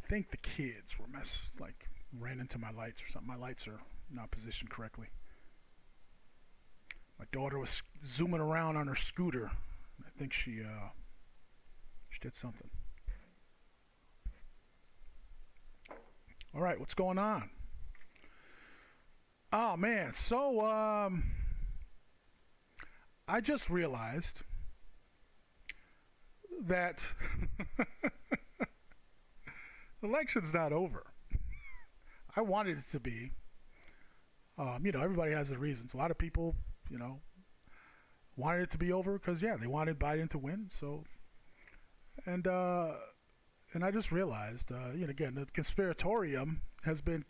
think the kids were ran into my lights or something. My lights are not positioned correctly. My daughter was zooming around on her scooter. I think she did something. All right, what's going on? Oh man, so I just realized that the election's not over. I wanted it to be. Everybody has their reasons. A lot of people, wanted it to be over because, they wanted Biden to win. So, and I just realized, again, the conspiratorium has been,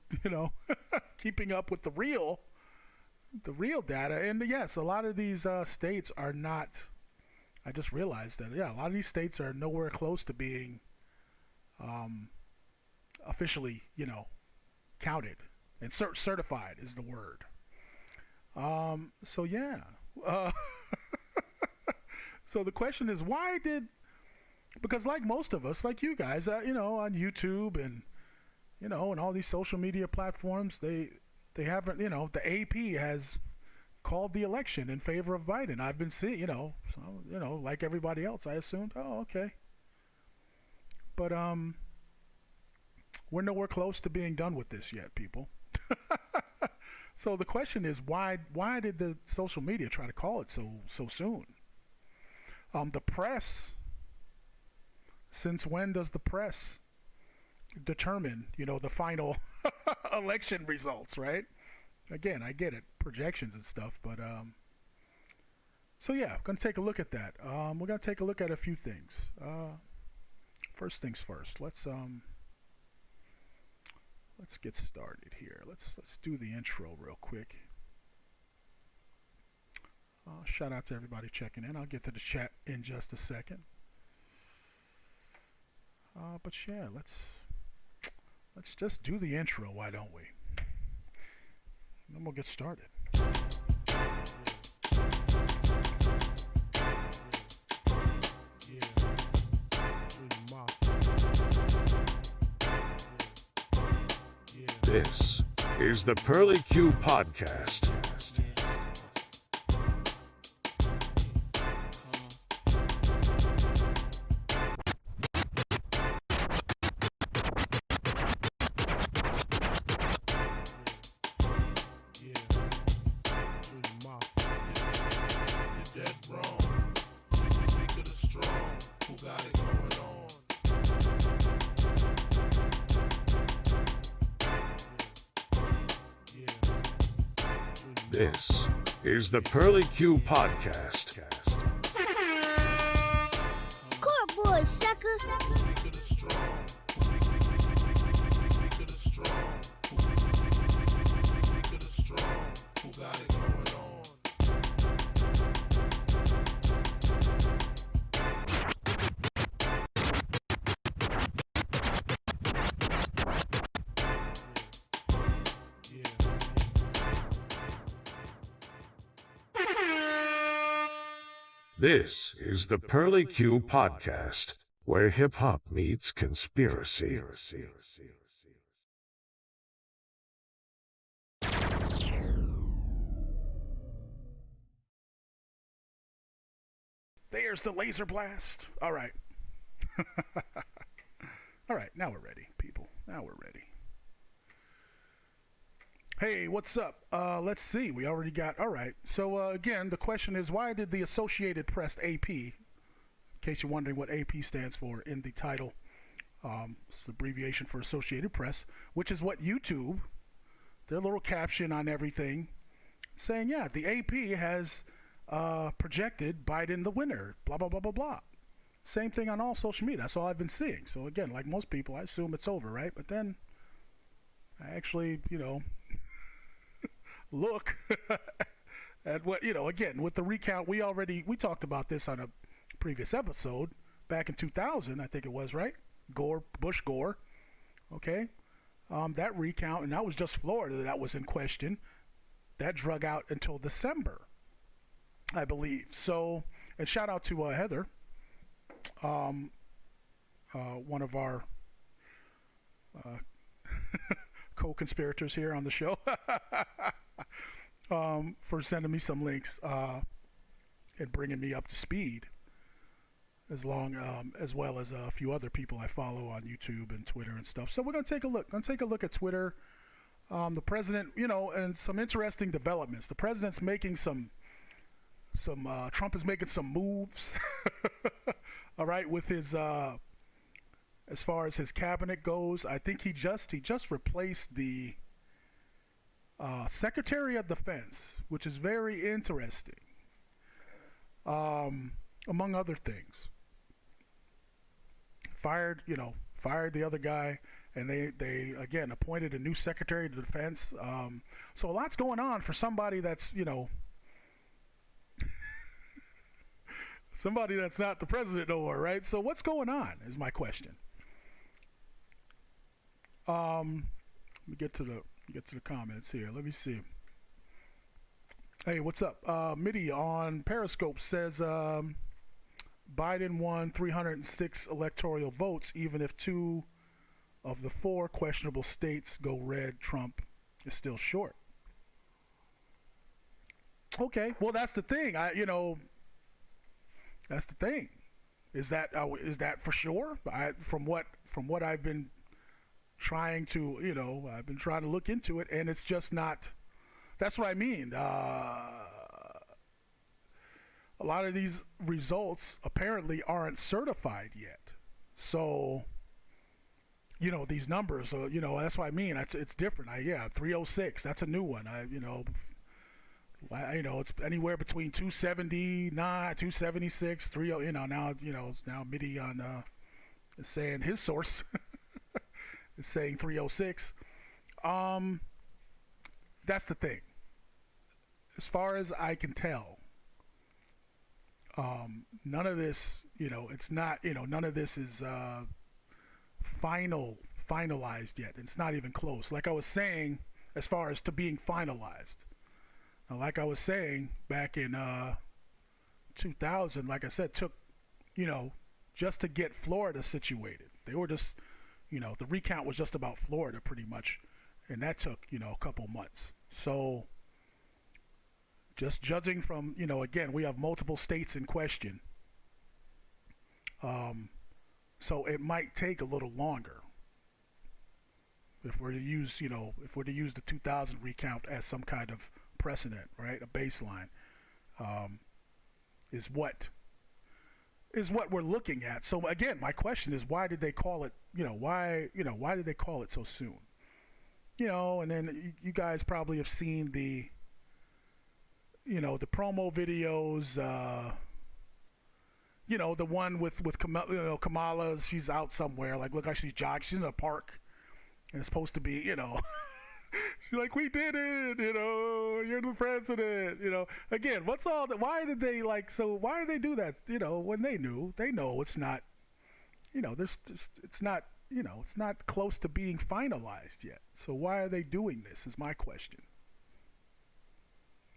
keeping up with the real data. And yes, a lot of these states are not. I just realized that, a lot of these states are nowhere close to being officially, counted. And certified is the word. So the question is, because like most of us, like you guys, on YouTube and, and all these social media platforms, they haven't, the AP has called the election in favor of Biden. I've been seeing, like everybody else, I assumed, oh, okay. But we're nowhere close to being done with this yet, people. So the question is, why did the social media try to call it so soon? The press, since when does the press determine, the final election results, right? Again, I get it, projections and stuff, but I'm going to take a look at that. We're going to take a look at a few things. First things first, let's get started here. Let's do the intro real quick. Shout out to everybody checking in. I'll get to the chat in just a second. Let's just do the intro, why don't we? And then we'll get started. This is the Pearlie Cue Podcast. This is the Pearlie Cue Podcast. Cardboard sucker. This is the Pearlie Cue Podcast, where hip-hop meets conspiracy. There's the laser blast. All right. All right, now we're ready, people. Now we're ready. Hey, what's up? Let's see. We already got... All right. So, again, the question is, why did the Associated Press, AP, in case you're wondering what AP stands for in the title, it's the abbreviation for Associated Press, which is what YouTube, their little caption on everything, saying, the AP has projected Biden the winner, blah, blah, blah, blah, blah. Same thing on all social media. That's all I've been seeing. So, again, like most people, I assume it's over, right? But then I actually, look at what, again, with the recount, we talked about this on a previous episode back in 2000, I think it was, right? Bush Gore. Okay. That recount, and that was just Florida that was in question. That drug out until December, I believe. So, and shout out to Heather, one of our co-conspirators here on the show, for sending me some links and bringing me up to speed, as well as a few other people I follow on YouTube and Twitter and stuff. So we're gonna take a look. At Twitter. The president, and some interesting developments. The president's making some Trump is making some moves. All right, with his as far as his cabinet goes, I think he just replaced the Secretary of Defense, which is very interesting. Among other things, fired the other guy, and they again appointed a new Secretary of Defense. So a lot's going on for somebody that's somebody that's not the president no more, right? So what's going on is my question. Let me get to the comments here. Let me see. Hey, what's up? Mitty on Periscope says Biden won 306 electoral votes, even if 2 of the 4 questionable states go red. Trump is still short. Okay, well that's the thing. That's the thing. Is that for sure? From what I've been trying to I've been trying to look into it, and it's just not. That's what I mean. A lot of these results apparently aren't certified yet. So, these numbers, that's what I mean. It's different. 306, that's a new one. It's anywhere between 279, 276, 30, now Mitty on is saying his source is saying 306. That's the thing. As far as I can tell, none of this, it's not, none of this is finalized yet. It's not even close. Like I was saying, as far as to being finalized. Now, like I was saying back in 2000, like I said, took, just to get Florida situated. They were just, the recount was just about Florida pretty much. And that took, a couple months. So just judging from, again, we have multiple states in question. So it might take a little longer if we're to use, the 2000 recount as some kind of precedent, right? A baseline, is what we're looking at. So again, my question is, why did they call it, why did they call it so soon? And then you guys probably have seen the promo videos, the one with Kamala, she's out somewhere, like look like she's jogging, she's in a park, and it's supposed to be, she's like, we did it, you're the president, again, what's all that, why did they why did they do that, when they know it's not, there's just, it's not, it's not close to being finalized yet. So why are they doing this is my question.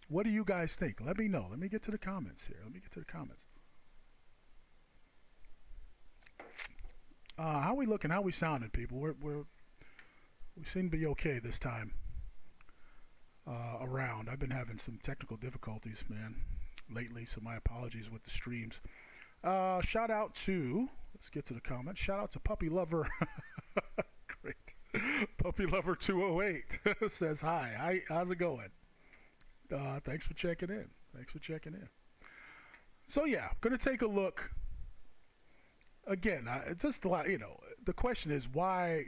What do you guys think? Let me know. Let me get to the comments here. How we looking? How we sounding, people? We seem to be okay this time around. I've been having some technical difficulties, man, lately, so my apologies with the streams. Shout out to, let's get to the comments. Shout out to Puppy Lover. Great. Puppy Lover 208 says hi. How's it going? Thanks for checking in. So yeah, gonna take a look. Again, just a lot, the question is why,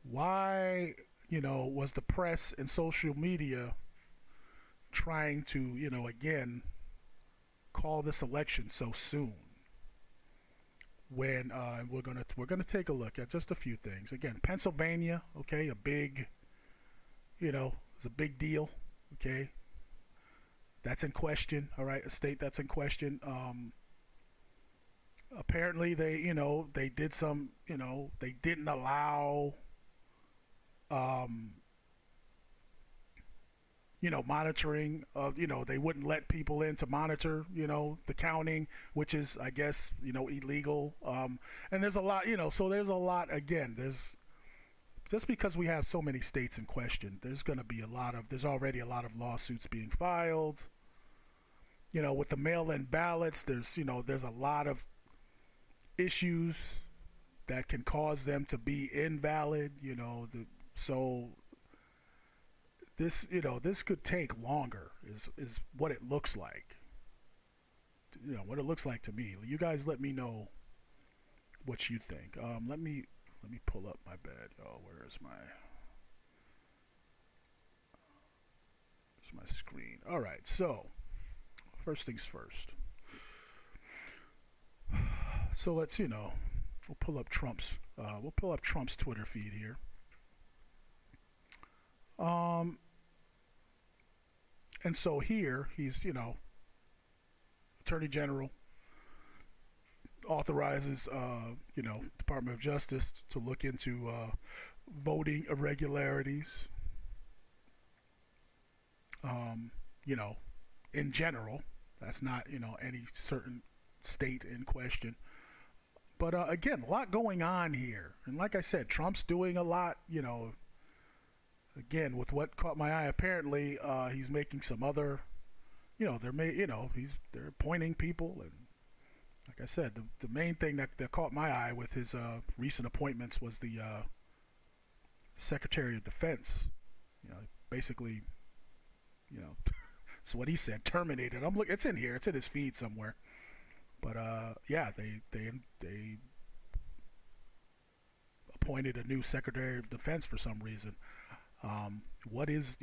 why, was the press and social media trying to, again, call this election so soon? When we're gonna take a look at just a few things. Again, Pennsylvania, okay, a big, it's a big deal, okay. That's in question, all right, a state that's in question. Apparently they did some, they didn't allow, monitoring of, they wouldn't let people in to monitor, the counting, which is, I guess, illegal. And there's a lot, so there's a lot, again, just because we have so many states in question, there's already a lot of lawsuits being filed. With the mail-in ballots, there's a lot of issues that can cause them to be invalid, so this, this could take longer is what it looks like. What it looks like to me. You guys let me know what you think. Let me pull up my bed. Oh, where's my screen? All right, so first things first. So let's, we'll pull up Trump's Twitter feed here. And so here he's, Attorney General authorizes, Department of Justice to look into voting irregularities. In general, that's not, any certain state in question. But again, a lot going on here. And like I said, Trump's doing a lot, again, with what caught my eye, apparently he's making some other, they're appointing people. And like I said, the main thing that caught my eye with his recent appointments was the Secretary of Defense. Basically, so what he said, terminated. It's in here. It's in his feed somewhere. But yeah, they appointed a new Secretary of Defense for some reason. What is,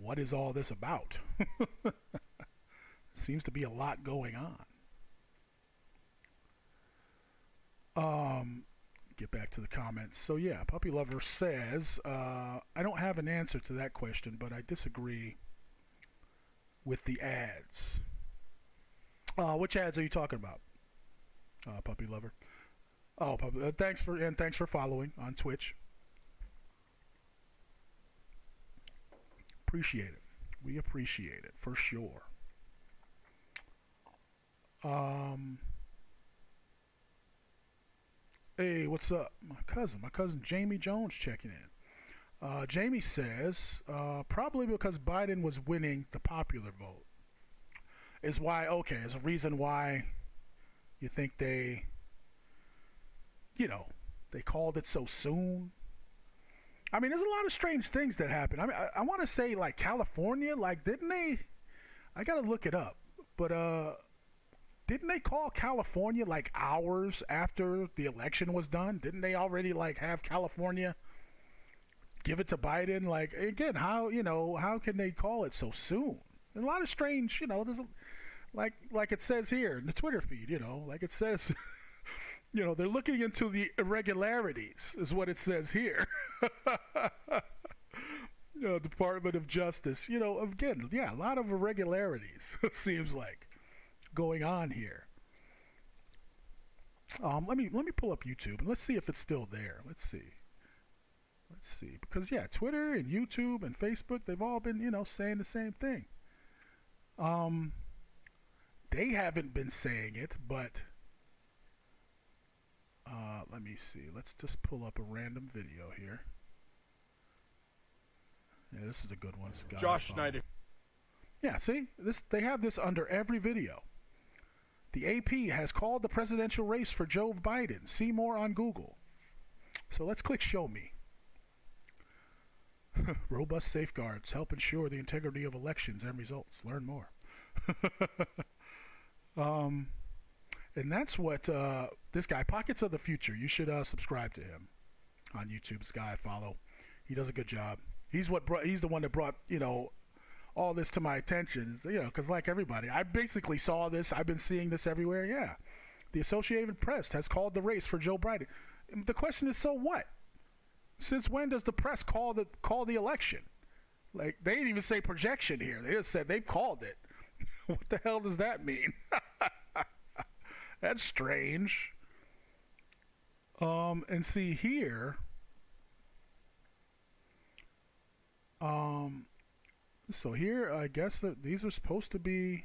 what is all this about? Seems to be a lot going on. Get back to the comments. So yeah, Puppy Lover says, I don't have an answer to that question, but I disagree with the ads. Which ads are you talking about, Puppy Lover? Oh, thanks for following on Twitch. Appreciate it. We appreciate it for sure. Hey, what's up? My cousin Jamie Jones checking in. Jamie says, probably because Biden was winning the popular vote is a reason why you think they called it so soon. I mean, there's a lot of strange things that happen. I mean, I want to say like California, didn't they? I got to look it up, but didn't they call California hours after the election was done? Didn't they already have California give it to Biden? Again, how can they call it so soon? And a lot of strange, there's like it says here in the Twitter feed, it says, they're looking into the irregularities is what it says here. Department of Justice, again, yeah, a lot of irregularities seems like going on here. Let me pull up YouTube and let's see if it's still there. Let's see, because yeah, Twitter and YouTube and Facebook, they've all been, saying the same thing. They haven't been saying it, but let me see. Let's just pull up a random video here. Yeah, this is a good one. Josh Schneider. Yeah, see? They have this under every video. The AP has called the presidential race for Joe Biden. See more on Google. So let's click Show Me. Robust safeguards help ensure the integrity of elections and results. Learn more. And that's what this guy, Pockets of the Future, you should subscribe to him on YouTube. This guy I follow. He does a good job. He's the one that brought, all this to my attention, because like everybody, I basically saw this. I've been seeing this everywhere. Yeah. The Associated Press has called the race for Joe Biden. The question is, so what? Since when does the press call the election? They didn't even say projection here. They just said they've called it. What the hell does that mean? That's strange. And see here, So here, I guess that these are supposed to be.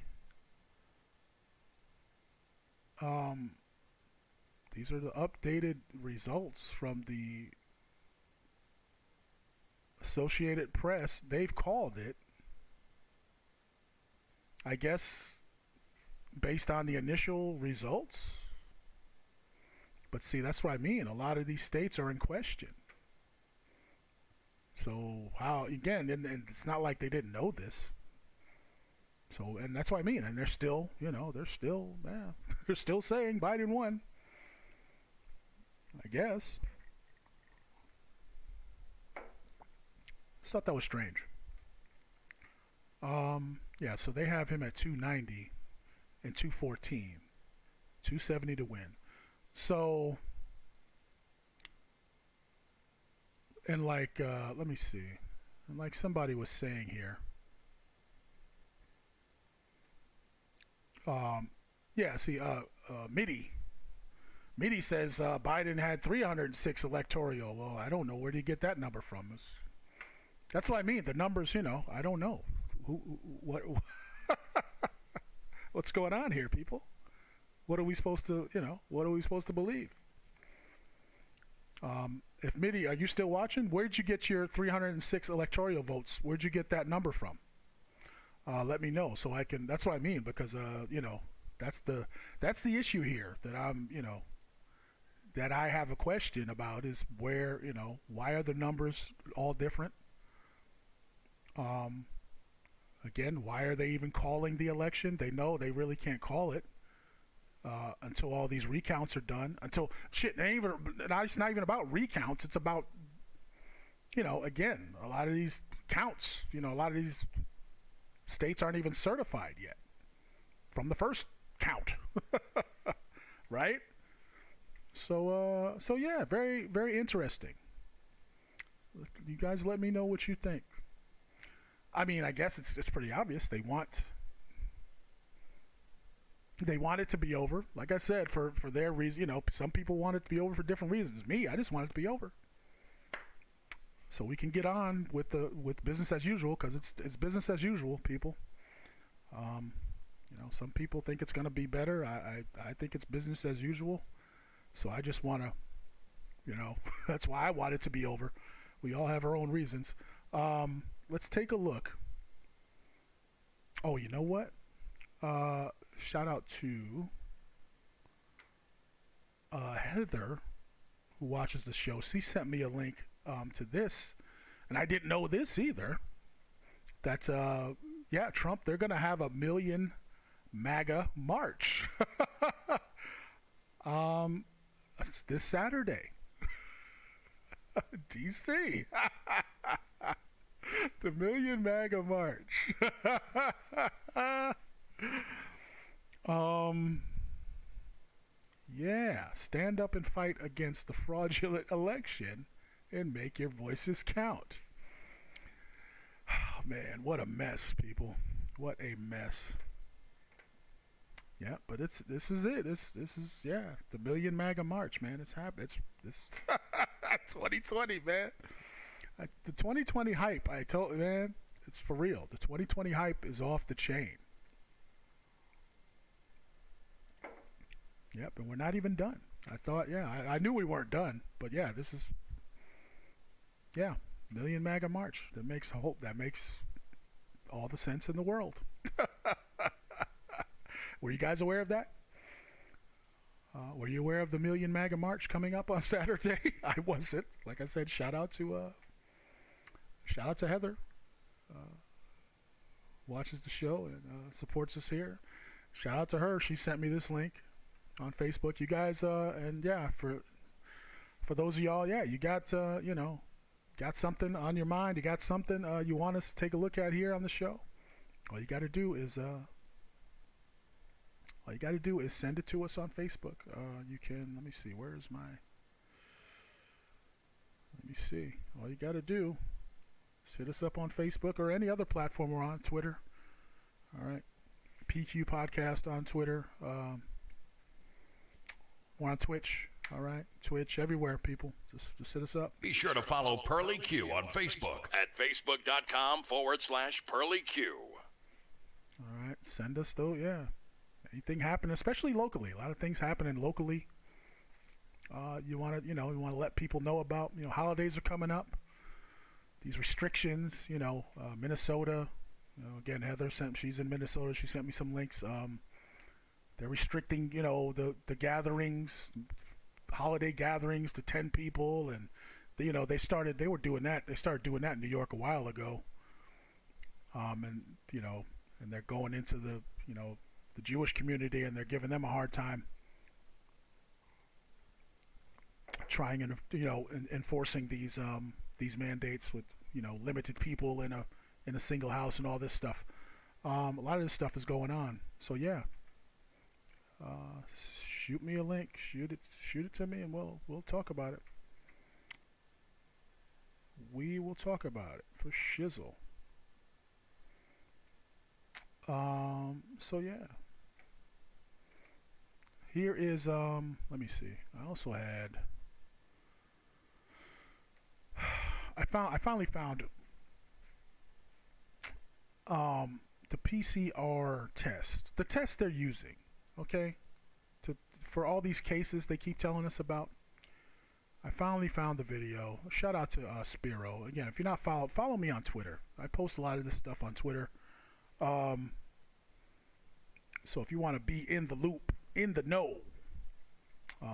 These are the updated results from the Associated Press. They've called it, I guess, based on the initial results. But see, that's what I mean. A lot of these states are in question. So how, again, and it's not like they didn't know this. So, and that's what I mean. And they're still, they're still saying Biden won, I guess. Just thought that was strange. Yeah, so they have him at 290 and 214, 270 to win. So, and like, let me see. And like somebody was saying here. Yeah, see, Midi says Biden had 306 electoral. Well, I don't know. Where did he get that number from? That's what I mean. The numbers, I don't know. What's going on here, people? What are we supposed to, what are we supposed to believe? If Midi, are you still watching? Where'd you get your 306 electoral votes? Where'd you get that number from? Let me know so I can. That's what I mean, because that's the issue here that I'm, that I have a question about, is where, why are the numbers all different? Again, why are they even calling the election? They know they really can't call it until all these recounts are done. Until shit, it's not even about recounts. It's about, again, a lot of these counts. A lot of these states aren't even certified yet from the first count, right? So yeah, very, very interesting. You guys let me know what you think. I mean, I guess it's pretty obvious. They want it to be over. Like I said, for their reason. Some people want it to be over for different reasons. Me, I just want it to be over, so we can get on with business as usual, because it's business as usual, people. Some people think it's going to be better. I think it's business as usual. So I just want to, that's why I want it to be over. We all have our own reasons. Let's take a look. Oh, you know what? Shout out to Heather, who watches the show. She sent me a link to this, and I didn't know this either. That Trump, they're gonna have a million MAGA march this Saturday. DC. The Million MAGA March. Yeah, stand up and fight against the fraudulent election and make your voices count. Oh, man, what a mess, people. What a mess. Yeah, but this is it. This is the Million MAGA March, man. It's happening. It's 2020, man. The 2020 hype, I told you, man, it's for real. The 2020 hype is off the chain. Yep, and we're not even done. I thought, I knew we weren't done, but this is, Million MAGA March. That makes all the sense in the world. Were you guys aware of that? Were you aware of the Million MAGA March coming up on Saturday? I wasn't. Like I said, shout out to Heather. Watches the show and supports us here. Shout out to her. She sent me this link on Facebook. You guys, for those of y'all, you got got something on your mind. You got something you want us to take a look at here on the show. All you got to do is send it to us on Facebook. You can, let me see, let me see. All you got to do is hit us up on Facebook or any other platform we're on, Twitter. All right. PQ Podcast on Twitter. We're on Twitch. All right, Twitch, everywhere, people. Just hit us up. Be sure to follow Pearlie Cue on Facebook at facebook.com/Pearlie Cue. All right, send us though. Yeah, anything happening, especially locally. A lot of things happening locally. You want to let people know about. Holidays are coming up. These restrictions. Minnesota. Again, Heather she's in Minnesota. She sent me some links. They're restricting, the gatherings, holiday gatherings to 10 people, and they started doing that in New York a while ago. And they're going into the Jewish community, and they're giving them a hard time trying and enforcing these mandates with limited people in a single house and all this stuff. A lot of this stuff is going on. So yeah. Shoot me a link. Shoot it to me, and we'll talk about it. We will talk about it for shizzle. So yeah. Here is let me see. I also had. I finally found the PCR test. The test they're using. Okay, for all these cases they keep telling us about. I finally found the video. Shout out to Spiro. Again, if you're not follow me on Twitter. I post a lot of this stuff on Twitter. So if you want to be in the loop, in the know,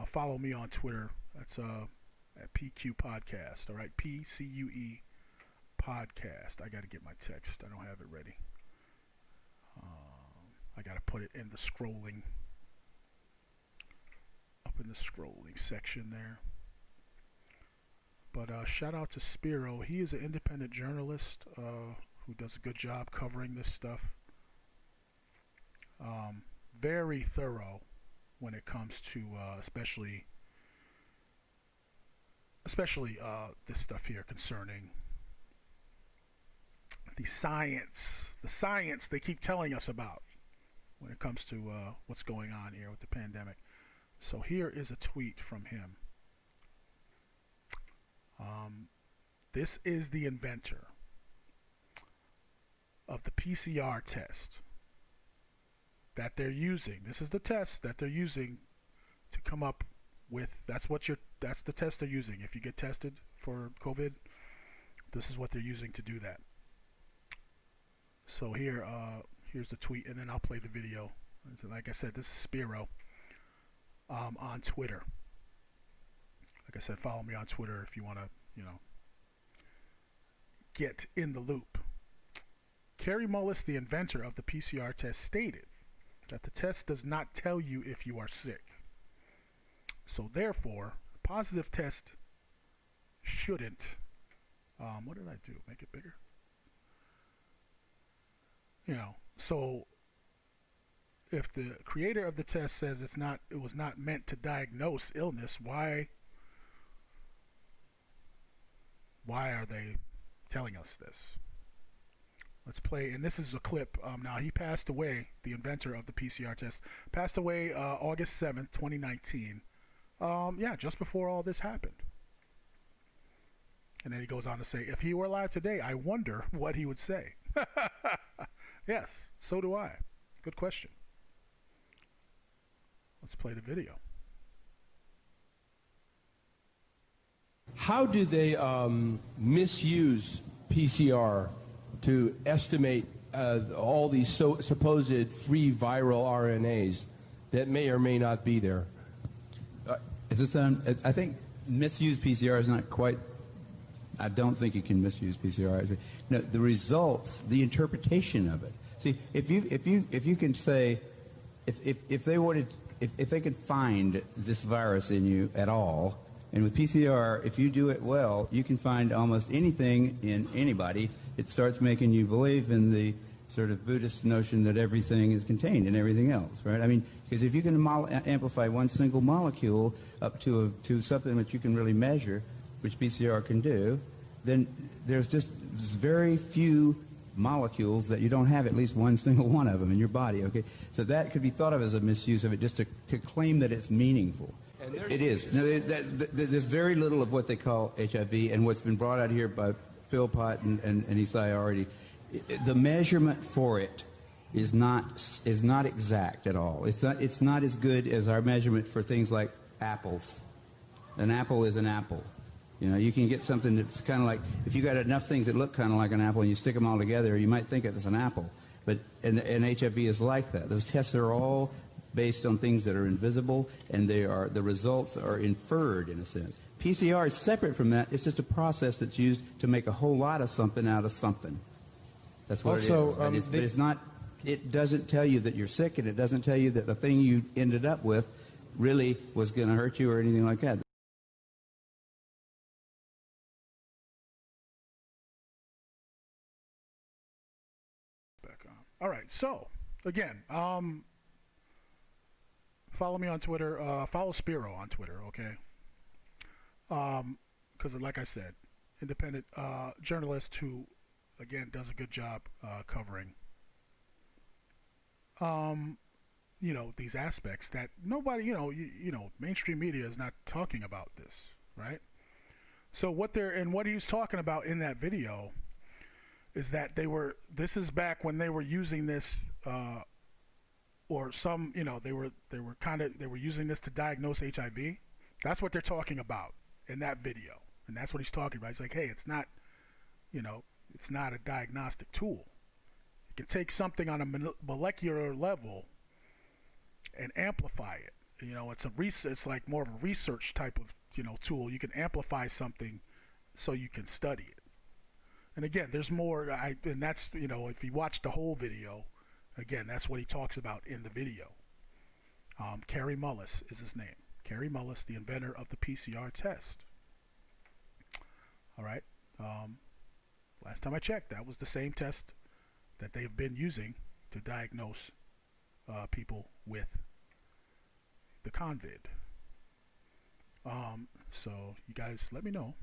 follow me on Twitter. That's at PQ Podcast. All right, PCUE Podcast. I got to get my text. I don't have it ready. I got to put it in the scrolling, up in the scrolling section there. But shout out to Spiro. He is an independent journalist who does a good job covering this stuff. Very thorough when it comes to especially this stuff here concerning the science they keep telling us about when it comes to what's going on here with the pandemic. So here is a tweet from him. This is the inventor of the PCR test that they're using. This is the test that they're using to come up with. That's the test they're using. If you get tested for COVID, this is what they're using to do that. So here's the tweet, and then I'll play the video. Like I said, this is Spiro on Twitter. Like I said, follow me on Twitter if you want to, get in the loop. Kerry Mullis, the inventor of the PCR test, stated that the test does not tell you if you are sick. So therefore, a positive test shouldn't. What did I do? Make it bigger? So if the creator of the test says it was not meant to diagnose illness, why are they telling us this? Let's play, and this is a clip. Now, he passed away, the inventor of the PCR test, passed away August 7th, 2019. Just before all this happened. And then he goes on to say, if he were alive today, I wonder what he would say. Yes, so do I. Good question. Let's play the video. How do they misuse PCR to estimate all these supposed free viral RNAs that may or may not be there? I think misuse PCR is not quite. I don't think you can misuse PCR. No, the results, the interpretation of it. See, if you can say, if they could find this virus in you at all, and with PCR, if you do it well, you can find almost anything in anybody. It starts making you believe in the sort of Buddhist notion that everything is contained in everything else, right? I mean, because if you can amplify one single molecule up to something that you can really measure, which PCR can do, then there's just very few molecules that you don't have at least one single one of them in your body, okay? So that could be thought of as a misuse of it, just to claim that it's meaningful. It is. No, there's very little of what they call HIV, and what's been brought out here by Philpott and Isai already. The measurement for it is not exact at all. It's not as good as our measurement for things like apples. An apple is an apple. You know, you can get something that's kind of like, if you got enough things that look kind of like an apple and you stick them all together, you might think it's an apple. But and HIV is like that. Those tests are all based on things that are invisible, and the results are inferred in a sense. PCR is separate from that. It's just a process that's used to make a whole lot of something out of something. That's what it is. But it's not. It doesn't tell you that you're sick, and it doesn't tell you that the thing you ended up with really was going to hurt you or anything like that. Back on. All right. So again, follow me on Twitter. Follow Spiro on Twitter, okay? Because like I said, independent journalist who, again, does a good job covering, you know, these aspects that nobody, you know, mainstream media is not talking about this, right? So what he was talking about in that video is that this is back when they were using this, or some, you know, they were using this to diagnose HIV. That's what they're talking about in that video, and that's what he's talking about. He's like, hey, it's not, you know, it's not a diagnostic tool. You can take something on a molecular level and amplify it. You know, it's like more of a research type of, you know, tool. You can amplify something so you can study it. And again, there's more. And that's, you know, if you watch the whole video, again, that's what he talks about in the video. Kary Mullis is his name. Kary Mullis, the inventor of the PCR test. All right. Last time I checked, that was the same test that they have been using to diagnose people with the COVID. So you guys let me know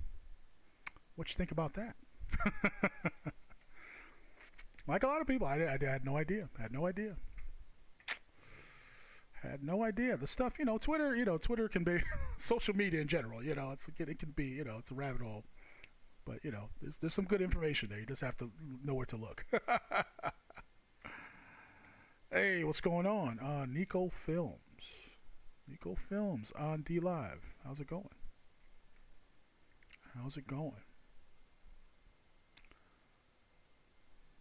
what you think about that. Like a lot of people, I had no idea. Had no idea. The stuff, you know, Twitter can be social media in general. You know, it can be, you know, it's a rabbit hole. But you know, there's some good information there. You just have to know where to look. Hey, what's going on? Nico Films on D Live. How's it going?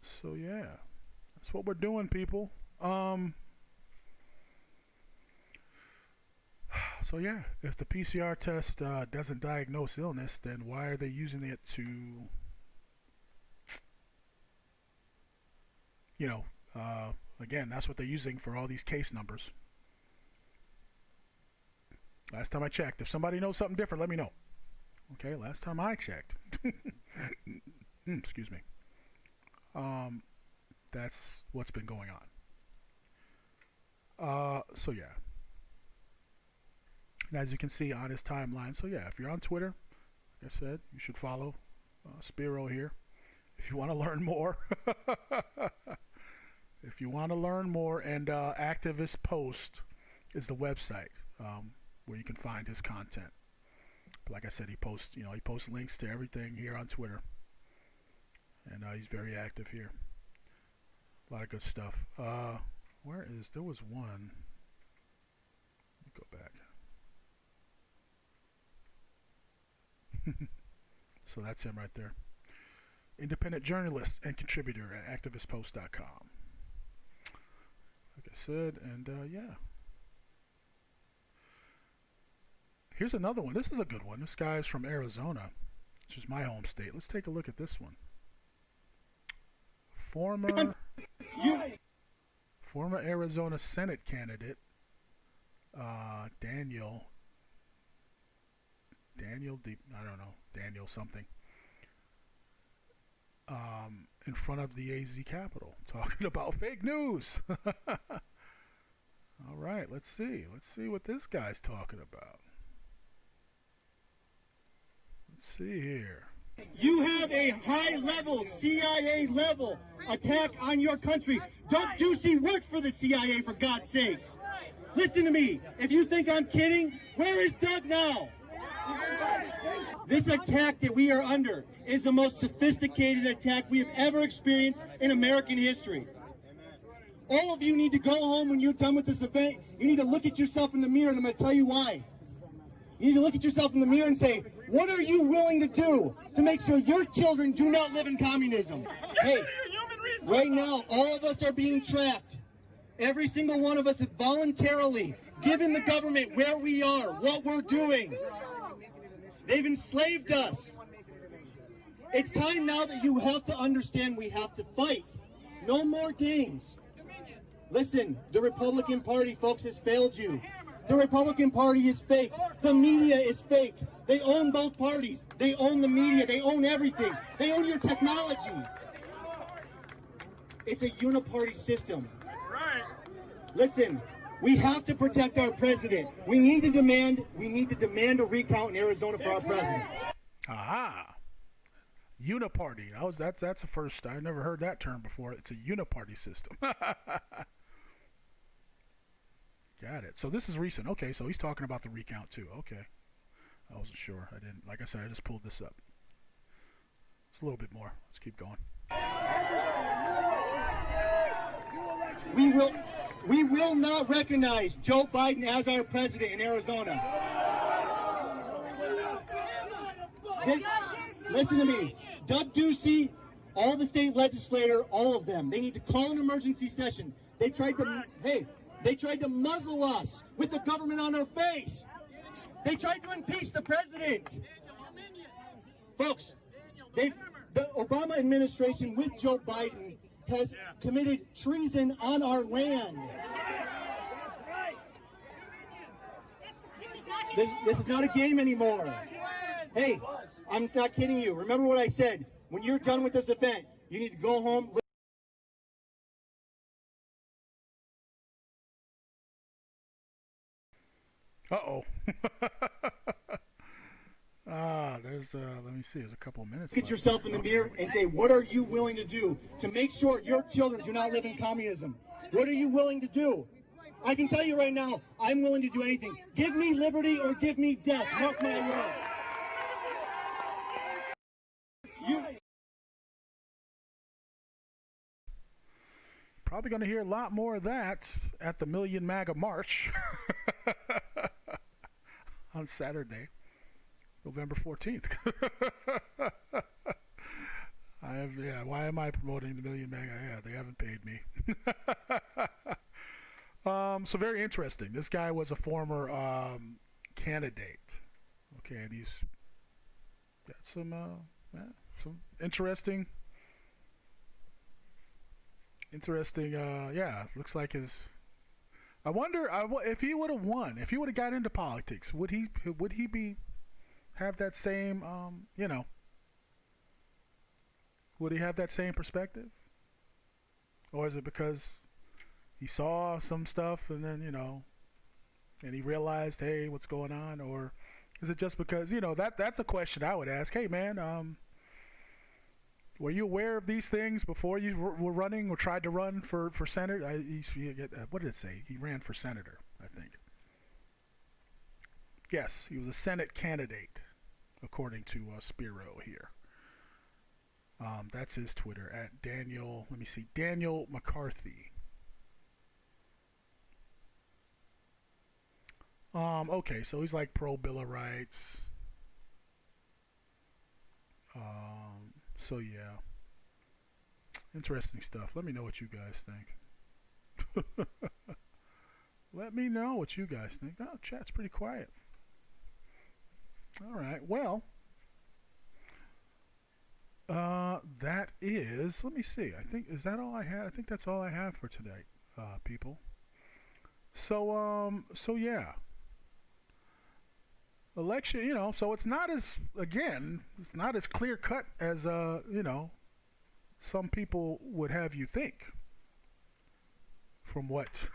So yeah, that's what we're doing, people. So yeah, if the PCR test doesn't diagnose illness, then why are they using it to, you know, again, that's what they're using for all these case numbers. Last time I checked. If somebody knows something different, let me know. Okay, last time I checked. Excuse me. That's what's been going on. So yeah. And as you can see on his timeline, so yeah, if you're on Twitter, like I said, you should follow Spiro here. If you want to learn more. If you want to learn more, and Activist Post is the website where you can find his content. But like I said, he posts links to everything here on Twitter, and he's very active here. A lot of good stuff. There was one. Let me go back. So that's him right there. Independent journalist and contributor at activistpost.com. Like I said, and yeah. Here's another one. This is a good one. This guy's from Arizona, which is my home state. Let's take a look at this one. Former Arizona Senate candidate Daniel something, in front of the AZ Capitol, talking about fake news. All right, let's see what this guy's talking about. Let's see here. You have a high-level, CIA-level attack on your country. Don't Ducey work for the CIA, for God's sakes? Listen to me. If you think I'm kidding, where is Doug now? This attack that we are under is the most sophisticated attack we have ever experienced in American history. All of you need to go home when you're done with this event. You need to look at yourself in the mirror, and I'm going to tell you why. You need to look at yourself in the mirror and say, what are you willing to do to make sure your children do not live in communism? Hey, right now, all of us are being trapped. Every single one of us have voluntarily given the government where we are, what we're doing. They've enslaved us. It's time now that you have to understand we have to fight. No more games. Listen, the Republican Party, folks, has failed you. The Republican Party is fake. The media is fake. They own both parties. They own the media. They own everything. They own your technology. It's a uniparty system. Listen, we have to protect our president. We need to demand a recount in Arizona for our president. Aha. Uniparty. That's a first. I never heard that term before. It's a uniparty system. Got it. So this is recent. Okay, so he's talking about the recount too. Okay. I wasn't sure. I didn't. Like I said, I just pulled this up. It's a little bit more. Let's keep going. We will not recognize Joe Biden as our president in Arizona. Listen to me. Doug Ducey, all the state legislator, all of them, they need to call an emergency session. They tried to muzzle us with the government on our face. They tried to impeach the president. Folks, the Obama administration with Joe Biden has committed treason on our land. This is not a game anymore. Hey, I'm not kidding you. Remember what I said. When you're done with this event, you need to go home. Uh-oh. Let me see, there's a couple of minutes Look at yourself in the mirror and say, what are you willing to do to make sure your children do not live in communism? What are you willing to do? I can tell you right now, I'm willing to do anything. Give me liberty or give me death. Mark my words. Probably going to hear a lot more of that at the Million MAGA March on Saturday, November 14th. Why am I promoting the Million MAGA? Yeah, they haven't paid me. So very interesting. This guy was a former candidate. Okay, and he's got some interesting. Looks like his. I wonder if he would have won, if he would have got into politics, would he have that same would he have that same perspective, or is it because he saw some stuff and then and he realized, hey, what's going on, or is it just because that's a question I would ask. Hey man, were you aware of these things before you were running or tried to run for senator? What did it say? He ran for senator, I think. Yes, he was a Senate candidate, according to Spiro here. That's his Twitter, at Daniel, let me see, Daniel McCarthy. Okay, so he's like pro Bill of Rights. So yeah, interesting stuff. Let me know what you guys think. Let me know what you guys think. Oh, chat's pretty quiet. All right, well, that is, let me see, I think, is that all I had? I think that's all I have for tonight, people. So yeah, election, so it's not as, again, it's not as clear cut as, some people would have you think, from what,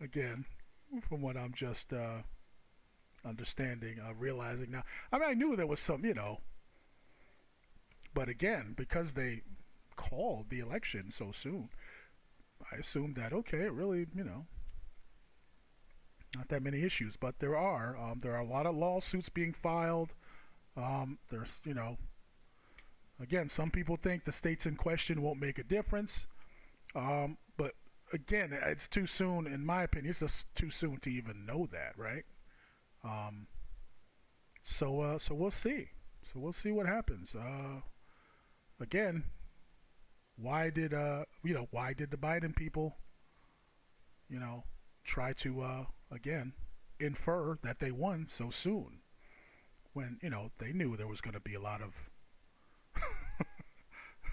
again, from what I'm just, understanding, realizing now. I mean, I knew there was some, but again, because they called the election so soon, I assumed that, okay, really, not that many issues, but there are a lot of lawsuits being filed. There's, again, some people think the states in question won't make a difference. But again, it's too soon, in my opinion. It's just too soon to even know that, right? So we'll see. So we'll see what happens. Again, why did the Biden people, try to again infer that they won so soon, when they knew there was going to be a lot of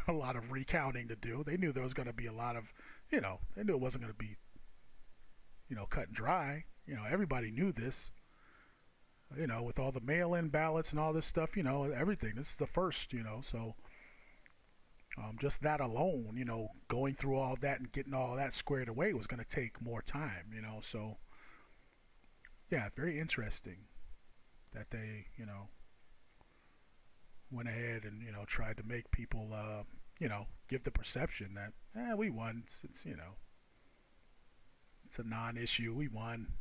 a lot of recounting to do. They knew there was going to be a lot of, they knew it wasn't going to be, cut and dry. Everybody knew this. With all the mail-in ballots and all this stuff, everything. This is the first, so just that alone, going through all that and getting all that squared away was going to take more time, so yeah, very interesting that they, went ahead and, tried to make people, give the perception that, we won. It's it's a non-issue. We won.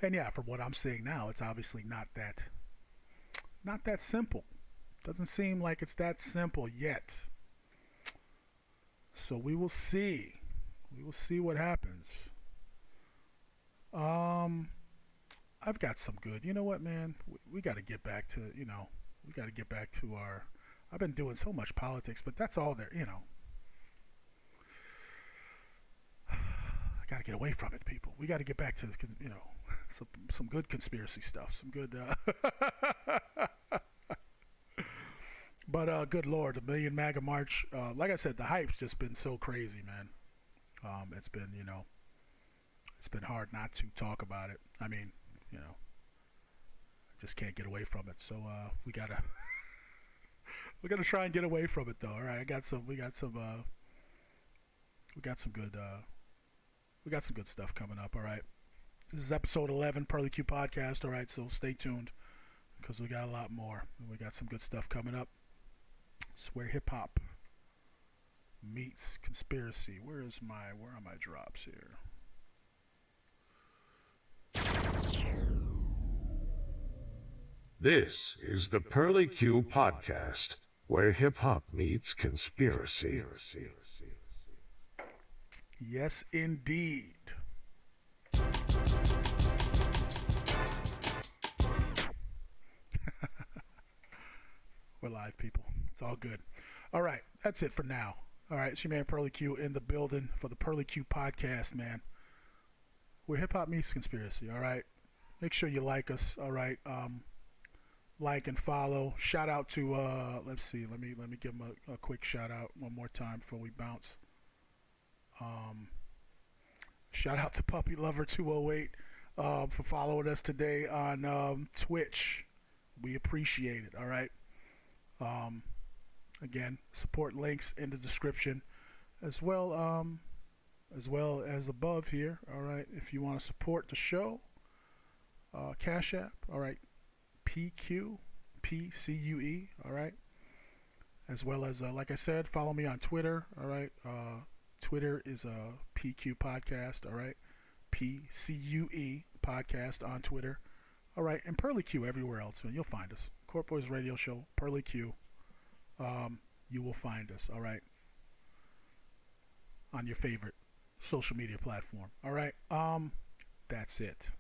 And yeah, from what I'm seeing now, it's obviously not that simple. Doesn't seem like it's that simple yet. So we will see. We will see what happens. I've got some good. You know what, man? We got to get back to, we got to get back to our. I've been doing so much politics, but that's all there. I got to get away from it, people. We got to get back to, some good conspiracy stuff. Some good. But good Lord, the Million MAGA March. Like I said, the hype's just been so crazy, man. It's been, it's been hard not to talk about it. I mean, I just can't get away from it. So we gotta try and get away from it, though. All right, we got some good stuff coming up. All right, this is episode 11, Pearlie Cue Podcast. All right, so stay tuned because we got a lot more. And we got some good stuff coming up. It's where hip hop meets conspiracy. Where are my drops here? This is the Pearlie Cue Podcast, where hip hop meets conspiracy. Yes, indeed. We're live, people. It's all good. All right, that's it for now. All right, it's your man Pearlie Cue in the building for the Pearlie Cue Podcast, man. Where hip hop meets conspiracy. All right, make sure you like us. All right, like and follow. Shout out to let's see. Let me give him a quick shout out one more time before we bounce. Shout out to Puppy Lover 208 for following us today on Twitch. We appreciate it. All right. Again, support links in the description, as well as above here. All right, if you want to support the show, Cash App. All right, PQPCUE. All right, as well as like I said, follow me on Twitter. All right, Twitter is PQ Podcast. All right, PCUE Podcast on Twitter. All right, and Pearlie Cue everywhere else. Man, you'll find us. Court Boys Radio Show, Pearlie Cue. You will find us, all right, on your favorite social media platform. All right, that's it.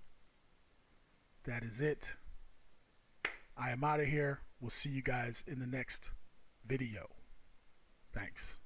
That is it. I am out of here. We'll see you guys in the next video. Thanks.